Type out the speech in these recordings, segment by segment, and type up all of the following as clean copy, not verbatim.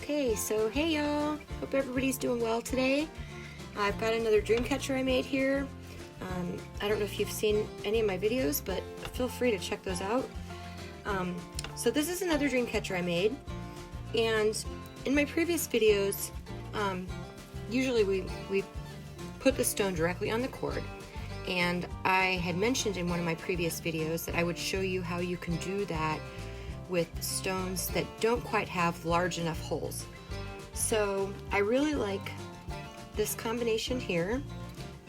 Okay, so hey y'all, hope everybody's doing well today. I've got another Dreamcatcher I made here. I don't know if you've seen any of my videos, but feel free to check those out. So this is another Dreamcatcher I made, and in my previous videos, usually we put the stone directly on the cord, and I had mentioned in one of my previous videos that I would show you how you can do that with stones that don't quite have large enough holes. So I really like this combination here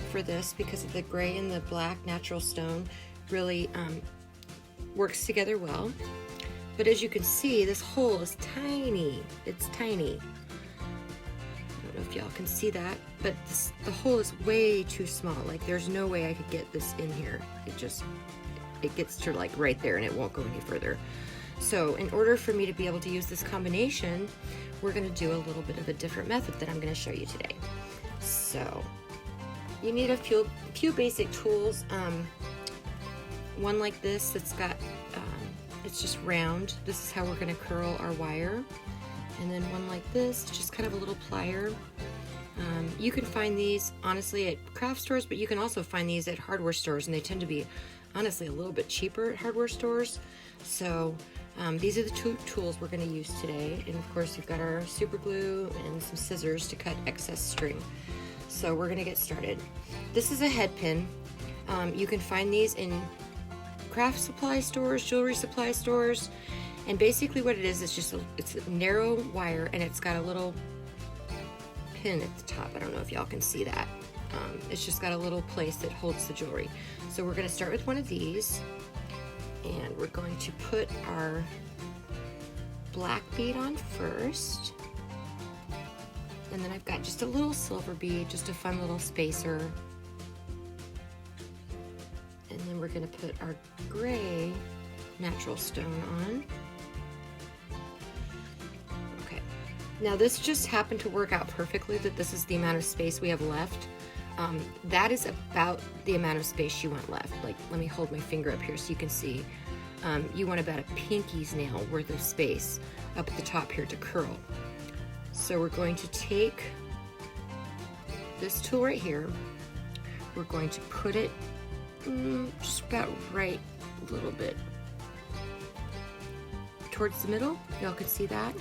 for this because of the gray and the black natural stone really works together well. But as you can see, this hole is tiny. It's tiny. I don't know if y'all can see that, but the hole is way too small. Like there's no way I could get this in here. It gets to like right there and it won't go any further. So in order for me to be able to use this combination, we're going to do a little bit of a different method that I'm going to show you today. So you need a few basic tools. One like this that's got, it's just round. This is how we're going to curl our wire. And then one like this, just kind of a little plier. You can find these honestly at craft stores, but you can also find these at hardware stores, and they tend to be honestly a little bit cheaper at hardware stores. So these are the two tools we're going to use today, and of course we've got our super glue and some scissors to cut excess string. So we're going to get started. This is a head pin. You can find these in craft supply stores, jewelry supply stores, and basically what it is just it's a narrow wire, and it's got a little pin at the top. I don't know if y'all can see that. It's just got a little place that holds the jewelry. So we're going to start with one of these, and we're going to put our black bead on first, and then I've got just a little silver bead, just a fun little spacer, and then we're going to put our gray natural stone on. Okay, now this just happened to work out perfectly that this is the amount of space we have left. That is about the amount of space you want left. Like, let me hold my finger up here so you can see. You want about a pinky's nail worth of space up at the top here to curl. So we're going to take this tool right here. We're going to put it just about right a little bit towards the middle. Y'all can see that.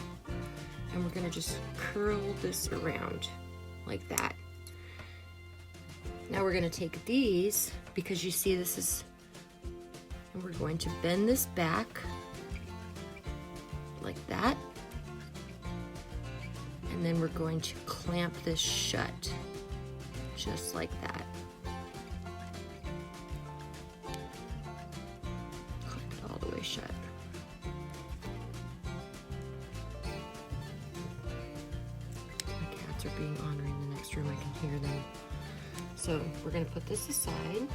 And we're going to just curl this around like that. Now we're going to take these, because you see this is, and we're going to bend this back like that, and then we're going to clamp this shut just like that. Clamp it all the way shut. My cats are being ornery in the next room. I can hear them. So we're going to put this aside,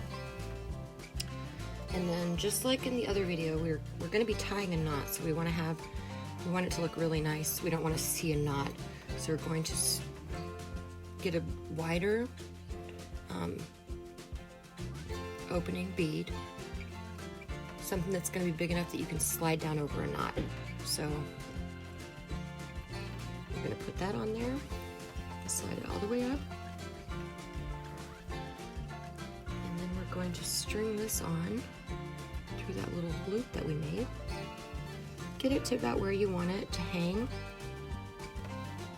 and then just like in the other video, we're going to be tying a knot. So we want it to look really nice. We don't want to see a knot, so we're going to get a wider opening bead, something that's going to be big enough that you can slide down over a knot. So we're going to put that on there, slide it all the way up. Going to string this on through that little loop that we made. Get it to about where you want it to hang,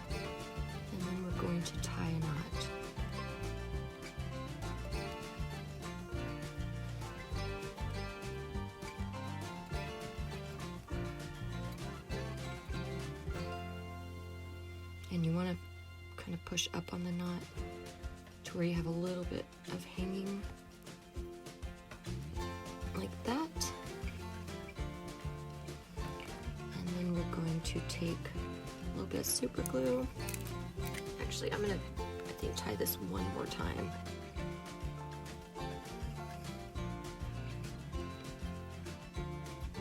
and then we're going to tie a knot. And you want to kind of push up on the knot to where you have a little bit of hanging like that. And then we're going to take a little bit of super glue. Actually, I think tie this one more time.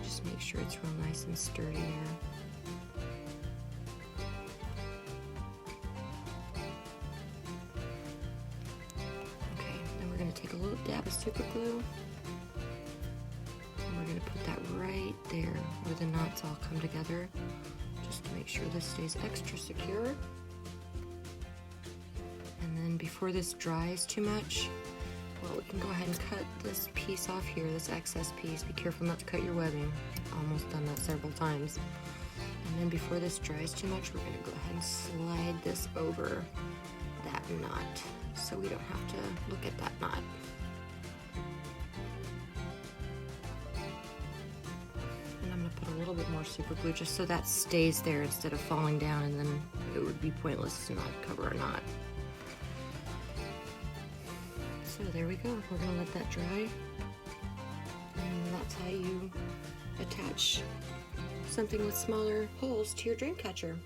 Just make sure it's real nice and sturdy there. Okay, then we're going to take a little dab of super glue. We're going to put that right there where the knots all come together, just to make sure this stays extra secure. And then before this dries too much, well, we can go ahead and cut this piece off here, this excess piece. Be careful not to cut your webbing. Almost done that several times. And then before this dries too much, we're gonna go ahead and slide this over that knot so we don't have to look at that knot. And I'm gonna put a little bit more super glue just so that stays there instead of falling down, and then it would be pointless to not cover a knot. So there we go. We're gonna let that dry. And that's how you attach something with smaller holes to your Dreamcatcher.